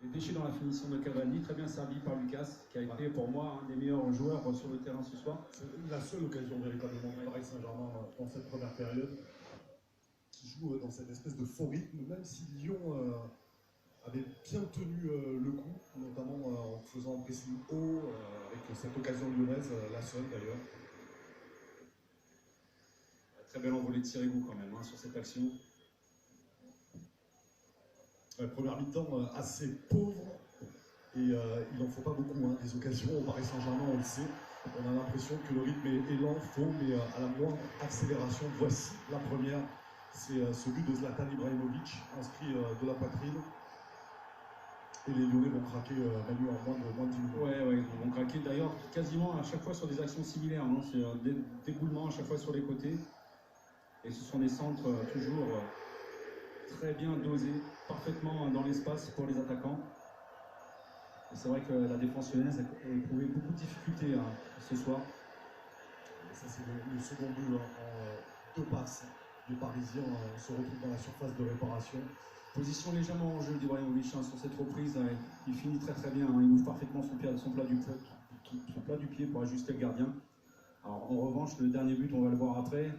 Les déchets dans la finition de Cavani, très bien servi par Lucas, qui a été pour moi un des meilleurs joueurs sur le terrain ce soir. C'est la seule occasion véritablement de Paris Saint-Germain dans cette première période, qui joue dans cette espèce de faux rythme, même si Lyon avait bien tenu le coup, notamment en faisant un pressing haut, avec cette occasion lyonnaise, la seule d'ailleurs. Très belle envolée de Sirigu quand même sur cette action. Première mi-temps assez pauvre, et il n'en faut pas beaucoup, des occasions au Paris Saint-Germain, on le sait. On a l'impression que le rythme est lent, faux, mais à la moindre accélération, voici la première. C'est ce but de Zlatan Ibrahimovic, inscrit de la poitrine. Et les Lyonnais vont craquer Manu en moins de 10 minutes. Ouais, ils vont craquer d'ailleurs quasiment à chaque fois sur des actions similaires. C'est un déboulement à chaque fois sur les côtés. Et ce sont des centres toujours très bien dosés, parfaitement dans l'espace pour les attaquants. Et c'est vrai que la défense lyonnaise a éprouvé beaucoup de difficultés ce soir. Et ça, c'est le second but en deux passes. Les Parisiens se retrouvent dans la surface de réparation. Position légèrement en jeu d'Ibrahimovic sur cette reprise. Il finit très bien. Il ouvre parfaitement son plat du pied pour ajuster le gardien. Alors, en revanche, le dernier but, on va le voir après.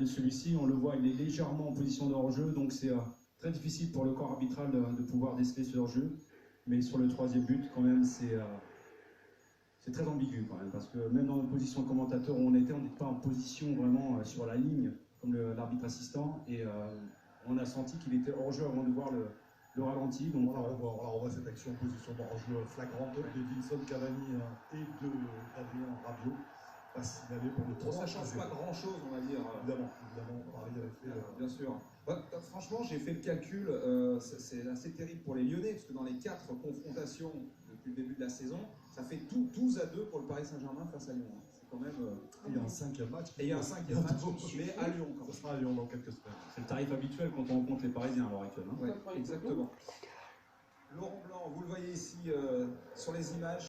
Celui-ci, on le voit, il est légèrement en position de hors-jeu, donc c'est très difficile pour le corps arbitral de pouvoir déceler ce hors-jeu. Mais sur le troisième but, quand même, c'est très ambigu quand même, parce que même dans notre position de commentateur où on n'était pas en position vraiment sur la ligne, comme l'arbitre assistant, et on a senti qu'il était hors-jeu avant de voir le ralenti. Donc, on revoit cette action en position de hors-jeu flagrante de Edinson Cavani et d'Adrien Rabiot. Pas signalé pour le 3. Ça ne change pas grand-chose, on va dire. Évidemment, Paris avait fait... Bien sûr. Franchement, j'ai fait le calcul, c'est assez terrible pour les Lyonnais, parce que dans les 4 confrontations depuis le début de la saison, ça fait 12-2 pour le Paris Saint-Germain face à Lyon. C'est quand même... il y a un 5e match. Et il y a un 5e match, mais à Lyon. Ça sera à Lyon dans quelques semaines. c'est le tarif habituel quand on rencontre les Parisiens à l'heure actuelle. Ouais, exactement. Laurent Blanc, vous le voyez ici sur les images.